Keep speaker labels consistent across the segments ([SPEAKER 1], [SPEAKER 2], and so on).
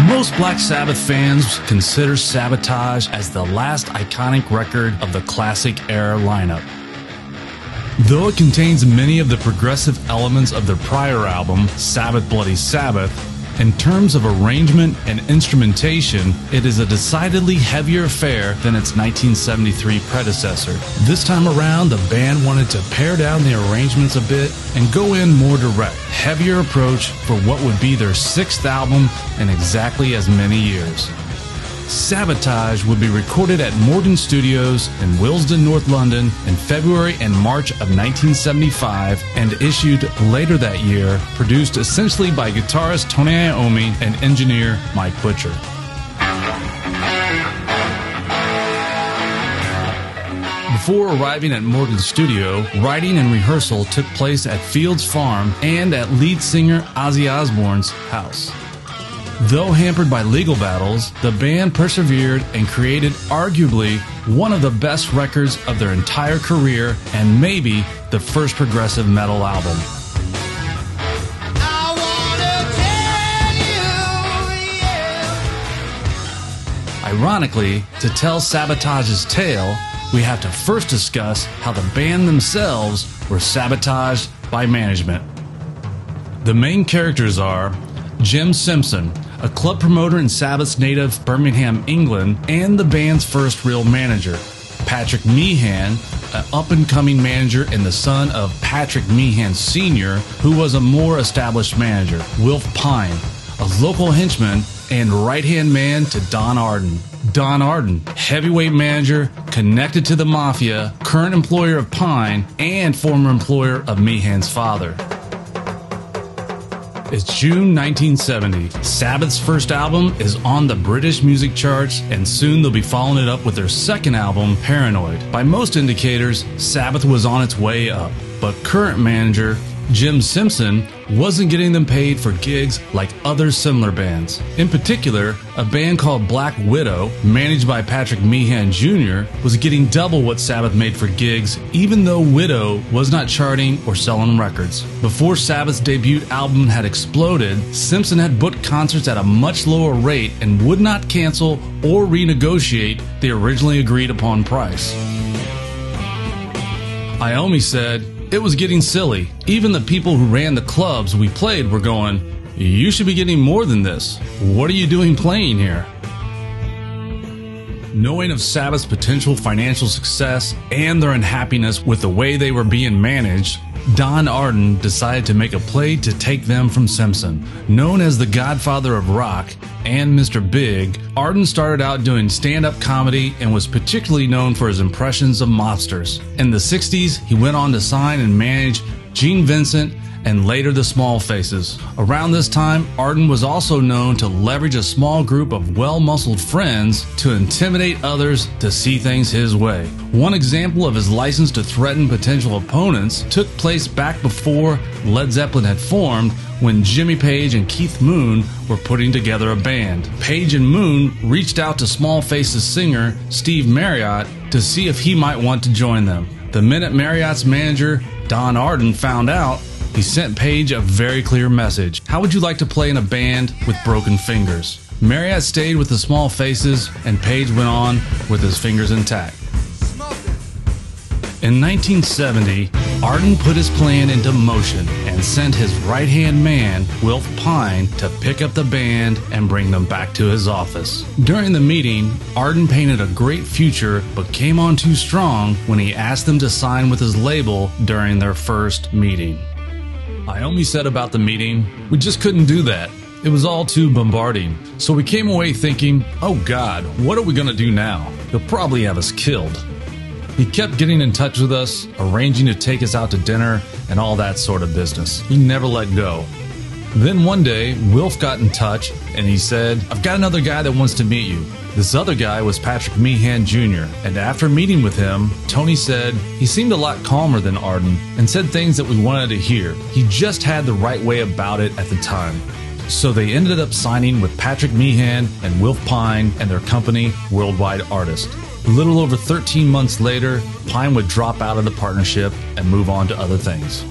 [SPEAKER 1] Most Black Sabbath fans consider Sabotage as the last iconic record of the classic era lineup. Though it contains many of the progressive elements of their prior album, Sabbath Bloody Sabbath, in terms of arrangement and instrumentation, it is a decidedly heavier affair than its 1973 predecessor. This time around, the band wanted to pare down the arrangements a bit and go in more direct, heavier approach for what would be their sixth album in exactly as many years. Sabotage would be recorded at Morton Studios in Willesden, North London in February and March of 1975 and issued later that year, produced essentially by guitarist Tony Iommi and engineer Mike Butcher. Before arriving at Morton Studio, writing and rehearsal took place at Fields Farm and at lead singer Ozzy Osbourne's house. Though hampered by legal battles, the band persevered and created arguably one of the best records of their entire career and maybe the first progressive metal album. Ironically, to tell Sabotage's tale, we have to first discuss how the band themselves were sabotaged by management. The main characters are Jim Simpson, a club promoter in Sabbath's native Birmingham, England, and the band's first real manager. Patrick Meehan, an up-and-coming manager and the son of Patrick Meehan Sr., who was a more established manager. Wilf Pine, a local henchman and right-hand man to Don Arden. Don Arden, heavyweight manager, connected to the Mafia, current employer of Pine, and former employer of Meehan's father. It's June 1970. Sabbath's first album is on the British music charts, and soon they'll be following it up with their second album, Paranoid. By most indicators, Sabbath was on its way up, but current manager Jim Simpson wasn't getting them paid for gigs like other similar bands. In particular, a band called Black Widow, managed by Patrick Meehan Jr., was getting double what Sabbath made for gigs, even though Widow was not charting or selling records. Before Sabbath's debut album had exploded, Simpson had booked concerts at a much lower rate and would not cancel or renegotiate the originally agreed upon price. Iommi said, "It was getting silly. Even the people who ran the clubs we played were going, 'You should be getting more than this. What are you doing playing here?'" Knowing of Sabbath's potential financial success and their unhappiness with the way they were being managed, Don Arden decided to make a play to take them from Simpson. Known as the Godfather of Rock and Mr. Big, Arden started out doing stand-up comedy and was particularly known for his impressions of mobsters. In the 60s, he went on to sign and manage Gene Vincent and later the Small Faces. Around this time, Arden was also known to leverage a small group of well-muscled friends to intimidate others to see things his way. One example of his license to threaten potential opponents took place back before Led Zeppelin had formed, when Jimmy Page and Keith Moon were putting together a band. Page and Moon reached out to Small Faces singer Steve Marriott to see if he might want to join them. The minute Marriott's manager, Don Arden, found out, he sent Page a very clear message. "How would you like to play in a band with broken fingers?" Marriott stayed with the Small Faces, and Page went on with his fingers intact. In 1970, Arden put his plan into motion and sent his right-hand man, Wilf Pine, to pick up the band and bring them back to his office. During the meeting, Arden painted a great future but came on too strong when he asked them to sign with his label during their first meeting. Iommi said about the meeting, "We just couldn't do that. It was all too bombarding. So we came away thinking, oh God, what are we going to do now? He'll probably have us killed." He kept getting in touch with us, arranging to take us out to dinner and all that sort of business. He never let go. Then one day, Wilf got in touch and he said, "I've got another guy that wants to meet you." This other guy was Patrick Meehan Jr., and after meeting with him, Tony said he seemed a lot calmer than Arden and said things that we wanted to hear. He just had the right way about it at the time. So they ended up signing with Patrick Meehan and Wilf Pine and their company, Worldwide Artist. A little over 13 months later, Pine would drop out of the partnership and move on to other things.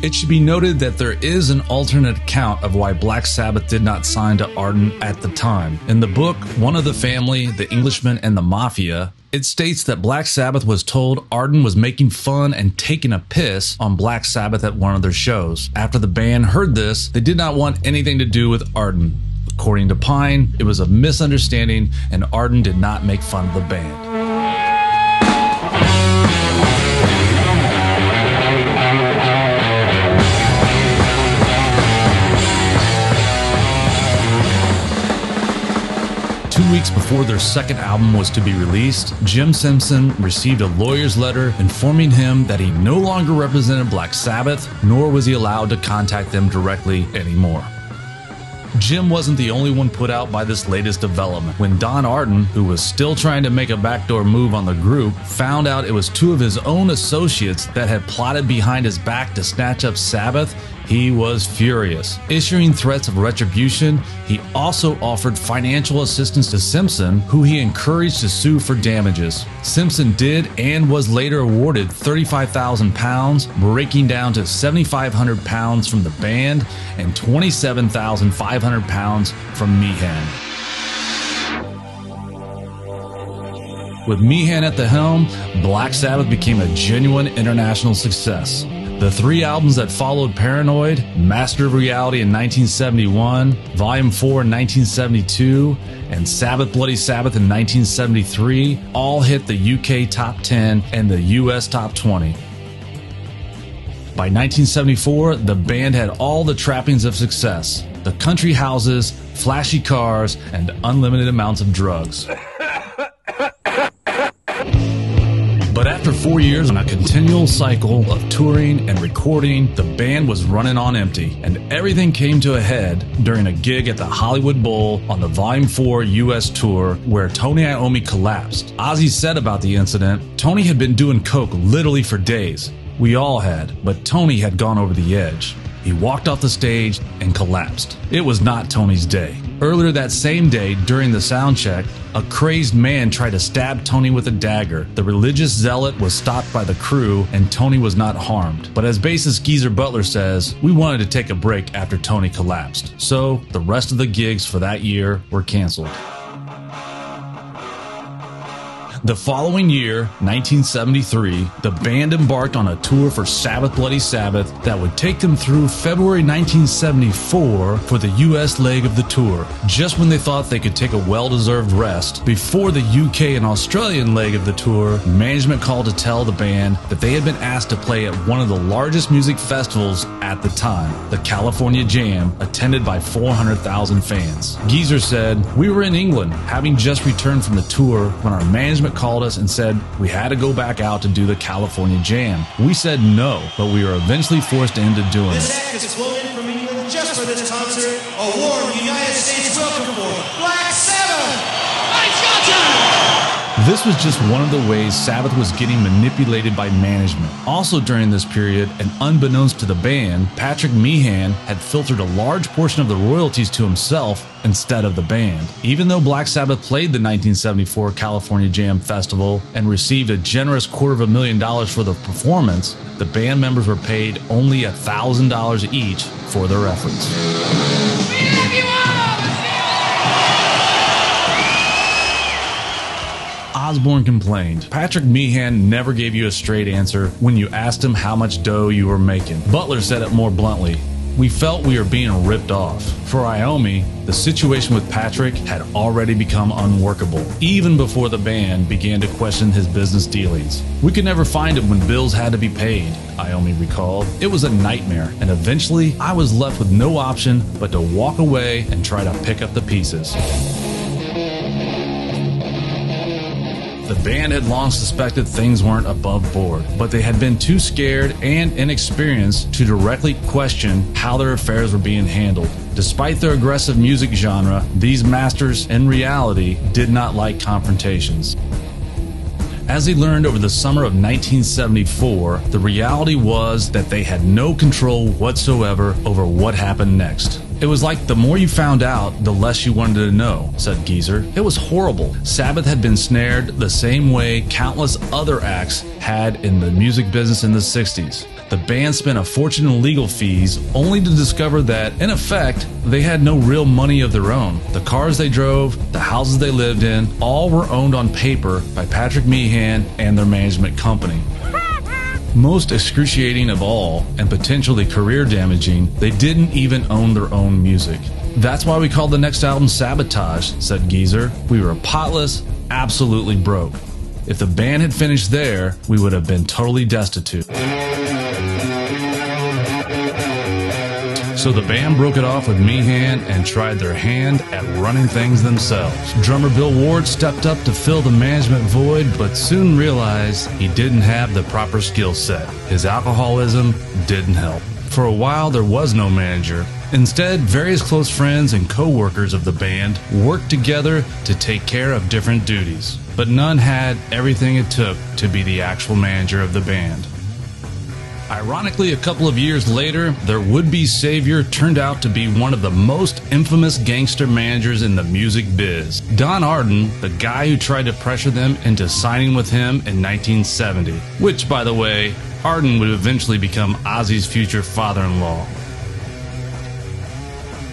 [SPEAKER 1] It should be noted that there is an alternate account of why Black Sabbath did not sign to Arden at the time. In the book, One of the Family, The Englishman, and the Mafia, it states that Black Sabbath was told Arden was making fun and taking a piss on Black Sabbath at one of their shows. After the band heard this, they did not want anything to do with Arden. According to Pine, it was a misunderstanding and Arden did not make fun of the band. 2 weeks before their second album was to be released, Jim Simpson received a lawyer's letter informing him that he no longer represented Black Sabbath, nor was he allowed to contact them directly anymore. Jim wasn't the only one put out by this latest development. When Don Arden, who was still trying to make a backdoor move on the group, found out it was two of his own associates that had plotted behind his back to snatch up Sabbath, he was furious. Issuing threats of retribution, he also offered financial assistance to Simpson, who he encouraged to sue for damages. Simpson did and was later awarded £35,000, breaking down to £7,500 from the band and £27,500 from Meehan. With Meehan at the helm, Black Sabbath became a genuine international success. The 3 albums that followed Paranoid, Master of Reality in 1971, Volume 4 in 1972, and Sabbath Bloody Sabbath in 1973 all hit the UK Top 10 and the US Top 20. By 1974, the band had all the trappings of success: the country houses, flashy cars, and unlimited amounts of drugs. But after 4 years on a continual cycle of touring and recording, the band was running on empty, and everything came to a head during a gig at the Hollywood Bowl on the Volume 4 US tour where Tony Iommi collapsed. Ozzy said about the incident, "Tony had been doing coke literally for days. We all had, but Tony had gone over the edge. He walked off the stage and collapsed. It was not Tony's day." Earlier that same day, during the sound check, a crazed man tried to stab Tony with a dagger. The religious zealot was stopped by the crew and Tony was not harmed. But as bassist Geezer Butler says, "We wanted to take a break after Tony collapsed, so the rest of the gigs for that year were canceled." The following year, 1973, the band embarked on a tour for Sabbath Bloody Sabbath that would take them through February 1974 for the US leg of the tour, just when they thought they could take a well-deserved rest. Before the UK and Australian leg of the tour, management called to tell the band that they had been asked to play at one of the largest music festivals at the time, the California Jam, attended by 400,000 fans. Geezer said, "We were in England, having just returned from the tour, when our management called us and said we had to go back out to do the California Jam. We said no, but we were eventually forced into doing it."
[SPEAKER 2] This act has flown in from England just for this concert. A warm United States welcome for Black Sabbath!
[SPEAKER 1] This was just one of the ways Sabbath was getting manipulated by management. Also during this period, and unbeknownst to the band, Patrick Meehan had filtered a large portion of the royalties to himself instead of the band. Even though Black Sabbath played the 1974 California Jam Festival and received a generous $250,000 for the performance, the band members were paid only $1,000 each for their efforts. Osbourne complained, "Patrick Meehan never gave you a straight answer when you asked him how much dough you were making." Butler said it more bluntly, "We felt we were being ripped off." For Iommi, the situation with Patrick had already become unworkable, even before the band began to question his business dealings. "We could never find him when bills had to be paid," Iommi recalled. "It was a nightmare, and eventually I was left with no option but to walk away and try to pick up the pieces." The band had long suspected things weren't above board, but they had been too scared and inexperienced to directly question how their affairs were being handled. Despite their aggressive music genre, these masters, in reality, did not like confrontations. As they learned over the summer of 1974, the reality was that they had no control whatsoever over what happened next. It was like the more you found out, the less you wanted to know, said Geezer. It was horrible. Sabbath had been snared the same way countless other acts had in the music business in the 60s. The band spent a fortune in legal fees only to discover that, in effect, they had no real money of their own. The cars they drove, the houses they lived in, all were owned on paper by Patrick Meehan and their management company. Most excruciating of all, and potentially career damaging, they didn't even own their own music. That's why we called the next album Sabotage, said Geezer. We were potless, absolutely broke. If the band had finished there, we would have been totally destitute. So the band broke it off with Meehan and tried their hand at running things themselves. Drummer Bill Ward stepped up to fill the management void, but soon realized he didn't have the proper skill set. His alcoholism didn't help. For a while, there was no manager. Instead, various close friends and co-workers of the band worked together to take care of different duties, but none had everything it took to be the actual manager of the band. Ironically, a couple of years later, their would-be savior turned out to be one of the most infamous gangster managers in the music biz. Don Arden, the guy who tried to pressure them into signing with him in 1970, which, by the way, Arden would eventually become Ozzy's future father-in-law.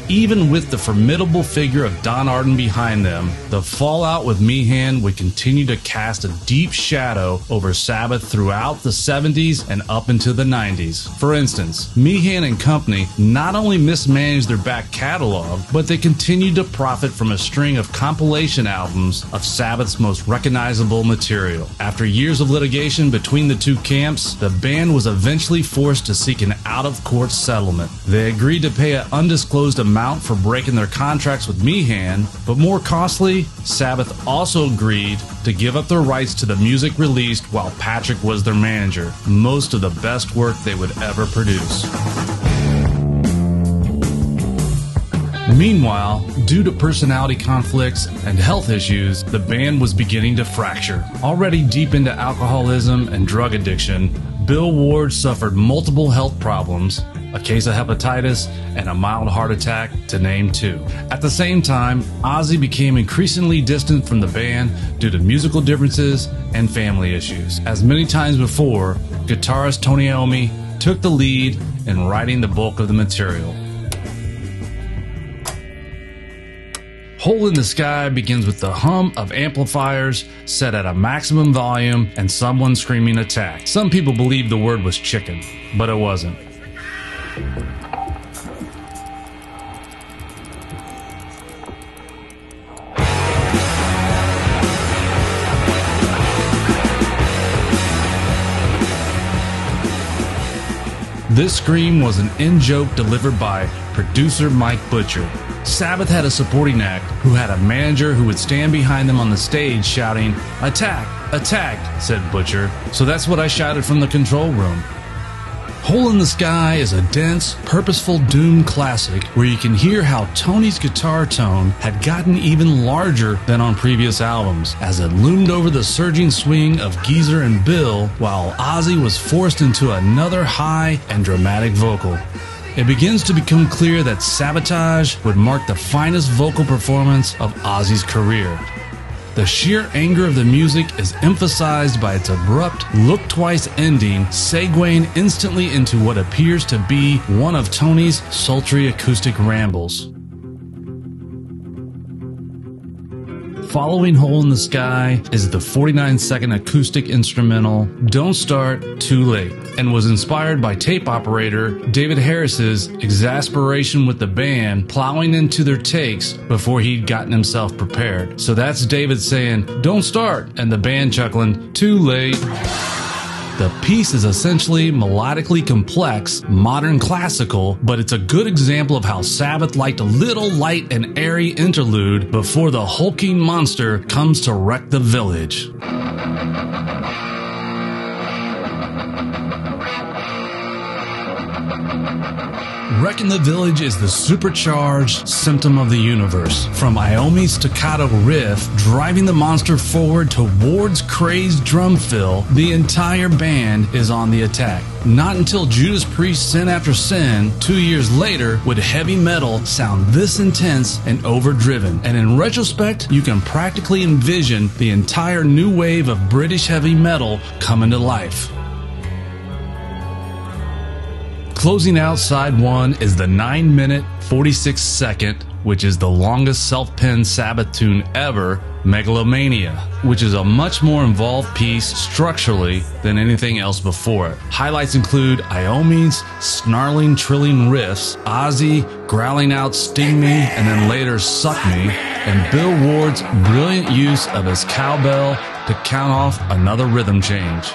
[SPEAKER 1] Even with the formidable figure of Don Arden behind them, the fallout with Meehan would continue to cast a deep shadow over Sabbath throughout the 70s and up into the 90s. For instance, Meehan and company not only mismanaged their back catalog, but they continued to profit from a string of compilation albums of Sabbath's most recognizable material. After years of litigation between the two camps, the band was eventually forced to seek an out-of-court settlement. They agreed to pay an undisclosed amount for breaking their contracts with Meehan, but more costly, Sabbath also agreed to give up their rights to the music released while Patrick was their manager, most of the best work they would ever produce. Meanwhile, due to personality conflicts and health issues, the band was beginning to fracture. Already deep into alcoholism and drug addiction, Bill Ward suffered multiple health problems, a case of hepatitis, and a mild heart attack, to name two. At the same time, Ozzy became increasingly distant from the band due to musical differences and family issues. As many times before, guitarist Tony Iommi took the lead in writing the bulk of the material. Hole in the Sky begins with the hum of amplifiers set at a maximum volume and someone screaming attack. Some people believe the word was chicken, but it wasn't. This scream was an in-joke delivered by producer Mike Butcher. Sabbath had a supporting act who had a manager who would stand behind them on the stage shouting, "Attack! Attack!" said Butcher. So that's what I shouted from the control room. Hole in the Sky is a dense, purposeful doom classic where you can hear how Tony's guitar tone had gotten even larger than on previous albums, as it loomed over the surging swing of Geezer and Bill, while Ozzy was forced into another high and dramatic vocal. It begins to become clear that Sabotage would mark the finest vocal performance of Ozzy's career. The sheer anger of the music is emphasized by its abrupt look-twice ending, segueing instantly into what appears to be one of Tony's sultry acoustic rambles. Following Hole in the Sky is the 49-second acoustic instrumental Don't Start Too Late, and was inspired by tape operator David Harris's exasperation with the band plowing into their takes before he'd gotten himself prepared. So that's David saying, "Don't start," and the band chuckling, "Too late." The piece is essentially melodically complex, modern classical, but it's a good example of how Sabbath liked a little light and airy interlude before the hulking monster comes to wreck the village. Wrecking the Village is the supercharged symptom of the universe. From Iommi's staccato riff, driving the monster forward to Ward's crazed drum fill, the entire band is on the attack. Not until Judas Priest's Sin After Sin, 2 years later, would heavy metal sound this intense and overdriven. And in retrospect, you can practically envision the entire new wave of British heavy metal coming to life. Closing out side 1 is the 9-minute, 46-second, which is the longest self-penned Sabbath tune ever, Megalomania, which is a much more involved piece structurally than anything else before it. Highlights include Iommi's snarling, trilling riffs, Ozzy growling out Sting Me and then later Suck Me, and Bill Ward's brilliant use of his cowbell to count off another rhythm change.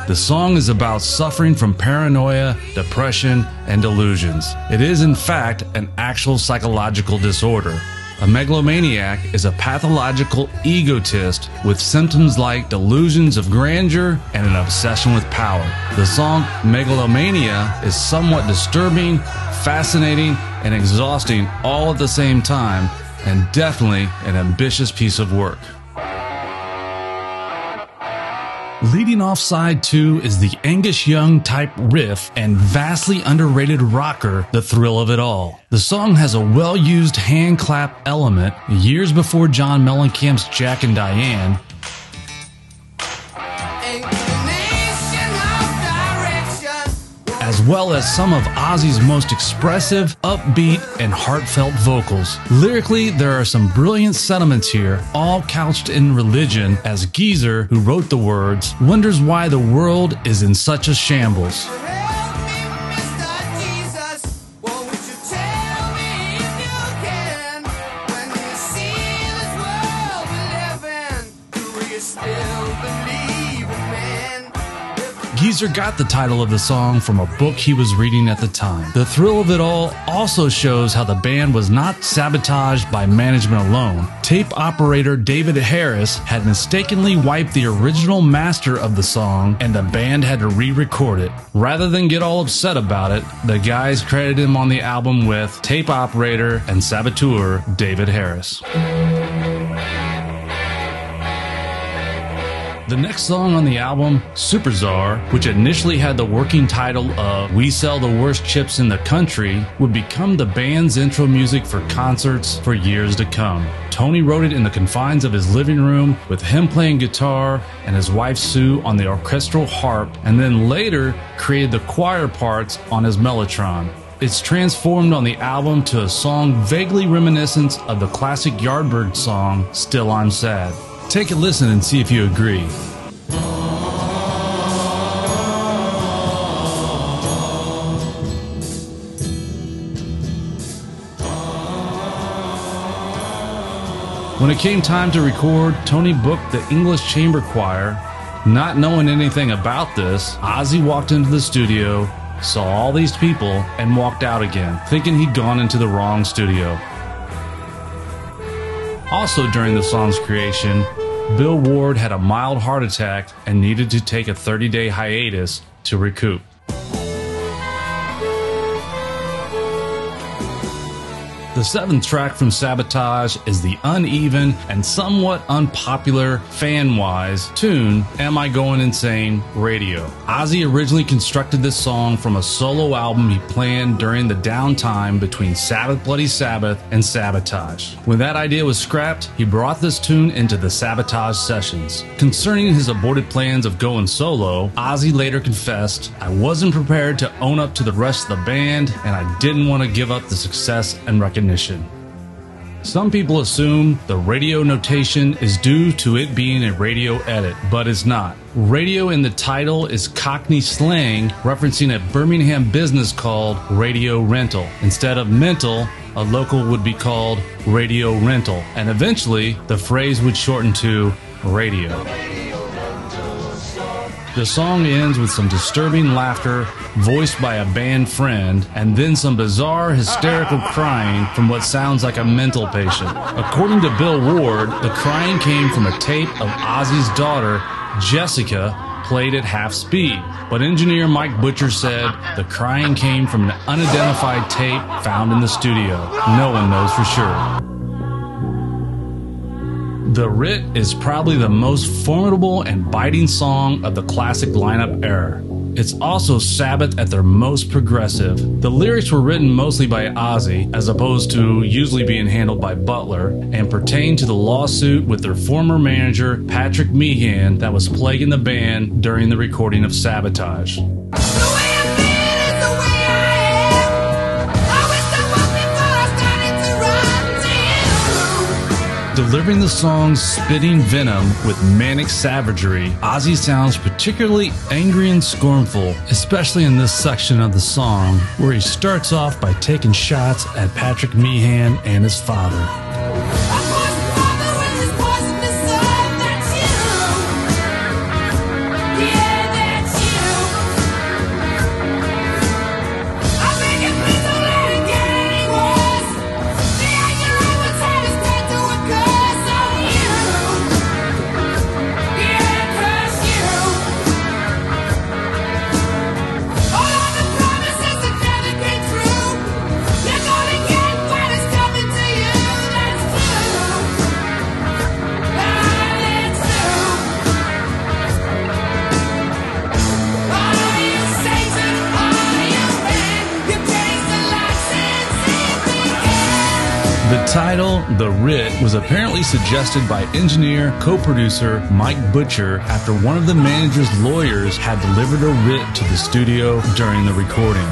[SPEAKER 1] The song is about suffering from paranoia, depression, and delusions. It is, in fact, an actual psychological disorder. A megalomaniac is a pathological egotist with symptoms like delusions of grandeur and an obsession with power. The song Megalomania is somewhat disturbing, fascinating, and exhausting all at the same time, and definitely an ambitious piece of work. Leading off side 2 is the Angus Young type riff and vastly underrated rocker, The Thrill of It All. The song has a well-used hand clap element years before John Mellencamp's Jack and Diane, as well as some of Ozzy's most expressive, upbeat, and heartfelt vocals. Lyrically, there are some brilliant sentiments here, all couched in religion, as Geezer, who wrote the words, wonders why the world is in such a shambles. Geezer got the title of the song from a book he was reading at the time. The Thrill of It All also shows how the band was not sabotaged by management alone. Tape operator David Harris had mistakenly wiped the original master of the song, and the band had to re-record it. Rather than get all upset about it, the guys credited him on the album with tape operator and saboteur David Harris. The next song on the album, Supertzar, which initially had the working title of We Sell the Worst Chips in the Country, would become the band's intro music for concerts for years to come. Tony wrote it in the confines of his living room with him playing guitar and his wife Sue on the orchestral harp, and then later created the choir parts on his Mellotron. It's transformed on the album to a song vaguely reminiscent of the classic Yardbird song, Still I'm Sad. Take a listen and see if you agree. When it came time to record, Tony booked the English Chamber Choir. Not knowing anything about this, Ozzy walked into the studio, saw all these people, and walked out again, thinking he'd gone into the wrong studio. Also during the song's creation, Bill Ward had a mild heart attack and needed to take a 30-day hiatus to recoup. The seventh track from Sabotage is the uneven and somewhat unpopular fan-wise tune, Am I Going Insane? Radio. Ozzy originally constructed this song from a solo album he planned during the downtime between Sabbath Bloody Sabbath and Sabotage. When that idea was scrapped, he brought this tune into the Sabotage sessions. Concerning his aborted plans of going solo, Ozzy later confessed, I wasn't prepared to own up to the rest of the band, and I didn't want to give up the success and recognition. Some people assume the radio notation is due to it being a radio edit, but it's not. Radio in the title is Cockney slang referencing a Birmingham business called Radio Rental. Instead of mental, a local would be called Radio Rental, and eventually the phrase would shorten to radio. The song ends with some disturbing laughter voiced by a band friend, and then some bizarre hysterical crying from what sounds like a mental patient. According to Bill Ward, the crying came from a tape of Ozzy's daughter, Jessica, played at half speed, but engineer Mike Butcher said the crying came from an unidentified tape found in the studio. No one knows for sure. The Writ is probably the most formidable and biting song of the classic lineup era. It's also Sabbath at their most progressive. The lyrics were written mostly by Ozzy, as opposed to usually being handled by Butler, and pertain to the lawsuit with their former manager, Patrick Meehan, that was plaguing the band during the recording of Sabotage. Delivering the song's spitting venom with manic savagery, Ozzy sounds particularly angry and scornful, especially in this section of the song, where he starts off by taking shots at Patrick Meehan and his father. The title, The Writ, was apparently suggested by engineer, co-producer Mike Butcher after one of the manager's lawyers had delivered a writ to the studio during the recording.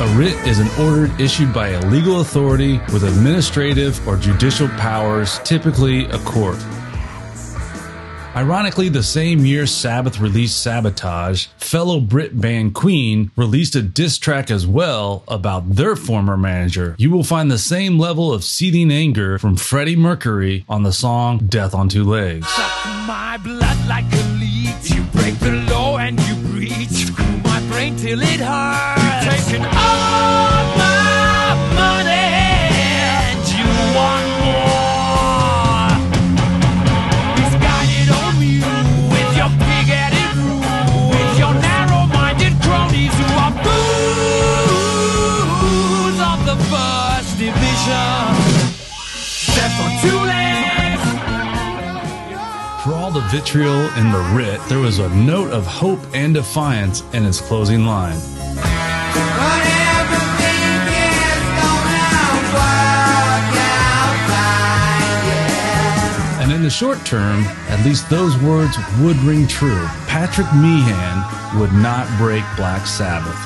[SPEAKER 1] A writ is an order issued by a legal authority with administrative or judicial powers, typically a court. Ironically, the same year Sabbath released Sabotage, fellow Brit band Queen released a diss track as well about their former manager. You will find the same level of seething anger from Freddie Mercury on the song Death on Two Legs.
[SPEAKER 3] Suck my blood like a leech. You break the law and you breach. Screw my brain till it hurts. You've taken all my money and you want more. Misguided on you with your big-headed rule, with your narrow-minded cronies who are fools of the first division. Death on two legs.
[SPEAKER 1] For all the vitriol in the writ, there was a note of hope and defiance in its closing line. And in the short term, at least those words would ring true. Patrick Meehan would not break Black Sabbath.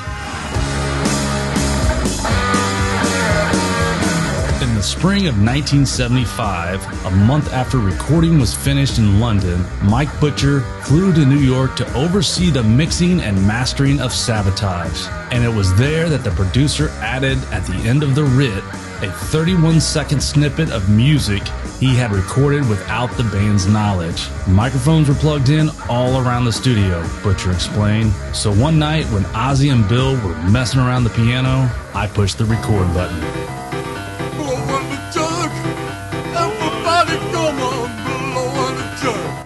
[SPEAKER 1] In the spring of 1975, a month after recording was finished in London, Mike Butcher flew to New York to oversee the mixing and mastering of Sabotage. And it was there that the producer added, at the end of the writ, a 31-second snippet of music he had recorded without the band's knowledge. Microphones were plugged in all around the studio, Butcher explained. So one night when Ozzy and Bill were messing around the piano, I pushed the record button.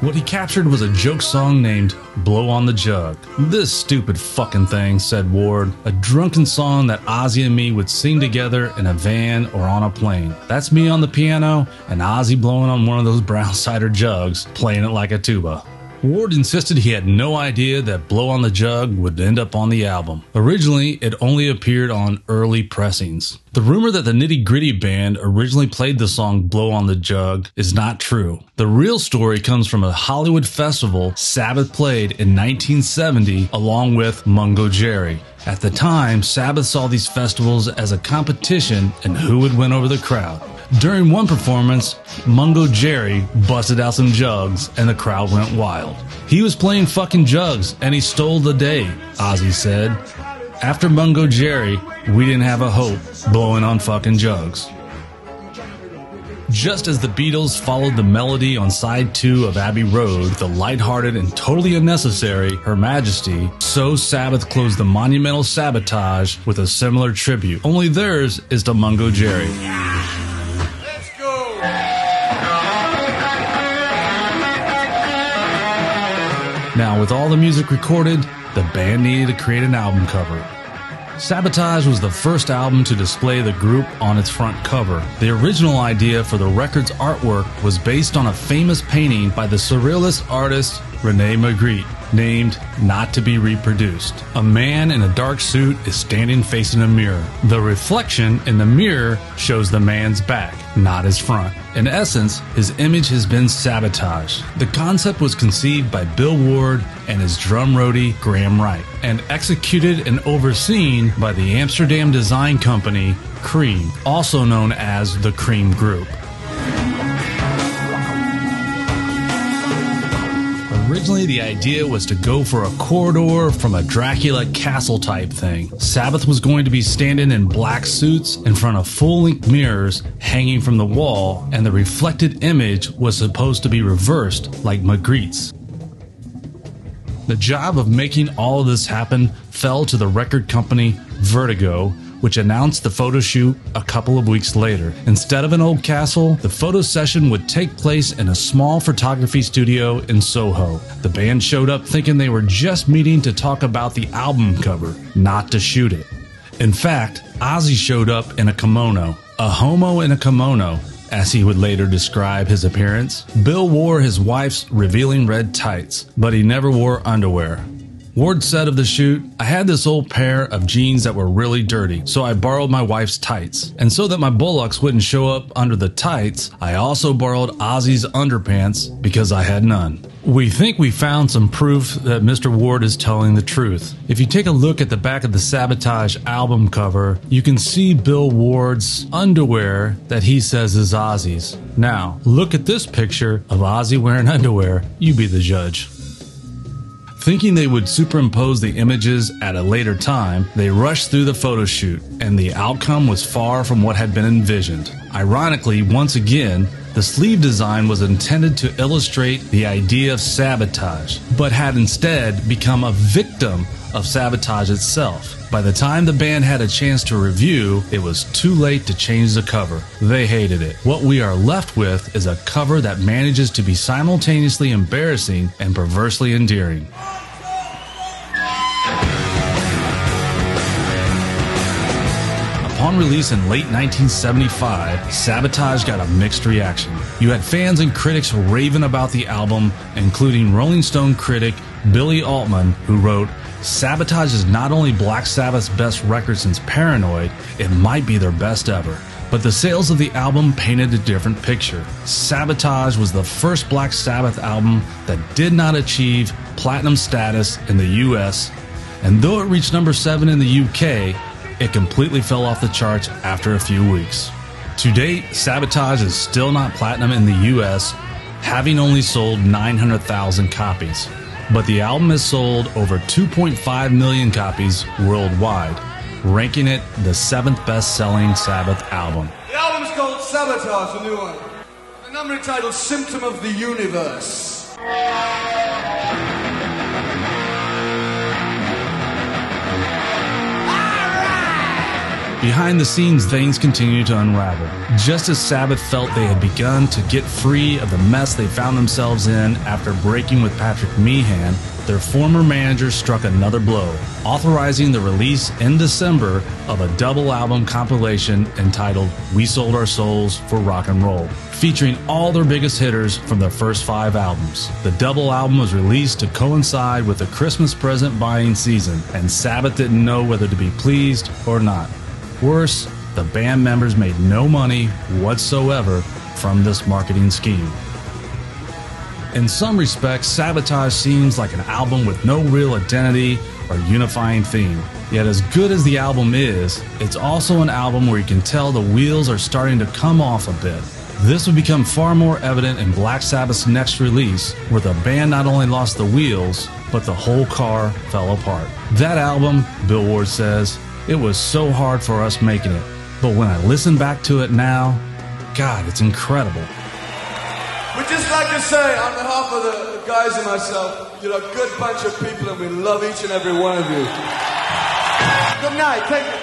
[SPEAKER 1] What he captured was a joke song named Blow on the Jug. This stupid fucking thing, said Ward, a drunken song that Ozzy and me would sing together in a van or on a plane. That's me on the piano and Ozzy blowing on one of those brown cider jugs, playing it like a tuba. Ward insisted he had no idea that Blow on the Jug would end up on the album. Originally, it only appeared on early pressings. The rumor that the Nitty Gritty Band originally played the song Blow on the Jug is not true. The real story comes from a Hollywood festival Sabbath played in 1970 along with Mungo Jerry. At the time, Sabbath saw these festivals as a competition in who would win over the crowd. During one performance, Mungo Jerry busted out some jugs and the crowd went wild. He was playing fucking jugs and he stole the day, Ozzy said. After Mungo Jerry, we didn't have a hope blowing on fucking jugs. Just as the Beatles followed the melody on side 2 of Abbey Road, the lighthearted and totally unnecessary Her Majesty, so Sabbath closed the monumental Sabotage with a similar tribute, only theirs is to Mungo Jerry. Now, with all the music recorded, the band needed to create an album cover. Sabotage was the first album to display the group on its front cover. The original idea for the record's artwork was based on a famous painting by the surrealist artist Rene Magritte, named Not to Be Reproduced. A man in a dark suit is standing facing a mirror. The reflection in the mirror shows the man's back, not his front. In essence, his image has been sabotaged. The concept was conceived by Bill Ward and his drum roadie Graham Wright, and executed and overseen by the Amsterdam design company Cream, also known as the Cream Group. Originally, the idea was to go for a corridor from a Dracula castle type thing. Sabbath was going to be standing in black suits in front of full-length mirrors hanging from the wall, and the reflected image was supposed to be reversed like Magritte's. The job of making all of this happen fell to the record company Vertigo, which announced the photo shoot a couple of weeks later. Instead of an old castle, the photo session would take place in a small photography studio in Soho. The band showed up thinking they were just meeting to talk about the album cover, not to shoot it. In fact, Ozzy showed up in a kimono, a homo in a kimono, as he would later describe his appearance. Bill wore his wife's revealing red tights, but he never wore underwear. Ward said of the shoot, "I had this old pair of jeans that were really dirty, so I borrowed my wife's tights. And so that my bullocks wouldn't show up under the tights, I also borrowed Ozzy's underpants because I had none." We think we found some proof that Mr. Ward is telling the truth. If you take a look at the back of the Sabotage album cover, you can see Bill Ward's underwear that he says is Ozzy's. Now, look at this picture of Ozzy wearing underwear. You be the judge. Thinking they would superimpose the images at a later time, they rushed through the photo shoot, and the outcome was far from what had been envisioned. Ironically, once again, the sleeve design was intended to illustrate the idea of sabotage, but had instead become a victim of sabotage itself. By the time the band had a chance to review, it was too late to change the cover. They hated it. What we are left with is a cover that manages to be simultaneously embarrassing and perversely endearing. Upon release in late 1975, Sabotage got a mixed reaction. You had fans and critics raving about the album, including Rolling Stone critic Billy Altman, who wrote, "Sabotage is not only Black Sabbath's best record since Paranoid, it might be their best ever." But the sales of the album painted a different picture. Sabotage was the first Black Sabbath album that did not achieve platinum status in the US, and though it reached number 7 in the UK, it completely fell off the charts after a few weeks. To date, Sabotage is still not platinum in the US, having only sold 900,000 copies. But the album has sold over 2.5 million copies worldwide, ranking it the 7th best-selling Sabbath album.
[SPEAKER 4] The album's called Sabotage, the new one. The number entitled Symptom of the Universe.
[SPEAKER 1] Behind the scenes, things continue to unravel. Just as Sabbath felt they had begun to get free of the mess they found themselves in after breaking with Patrick Meehan, their former manager struck another blow, authorizing the release in December of a double album compilation entitled We Sold Our Souls for Rock and Roll, featuring all their biggest hitters from their first 5 albums. The double album was released to coincide with the Christmas present buying season, and Sabbath didn't know whether to be pleased or not. Worse, the band members made no money whatsoever from this marketing scheme. In some respects, Sabotage seems like an album with no real identity or unifying theme. Yet as good as the album is, it's also an album where you can tell the wheels are starting to come off a bit. This would become far more evident in Black Sabbath's next release, where the band not only lost the wheels, but the whole car fell apart. That album, Bill Ward says, "It was so hard for us making it, but when I listen back to it now, God, it's incredible."
[SPEAKER 4] We'd just like to say, on behalf of the guys and myself, you're a good bunch of people and we love each and every one of you. Good night. Thank you.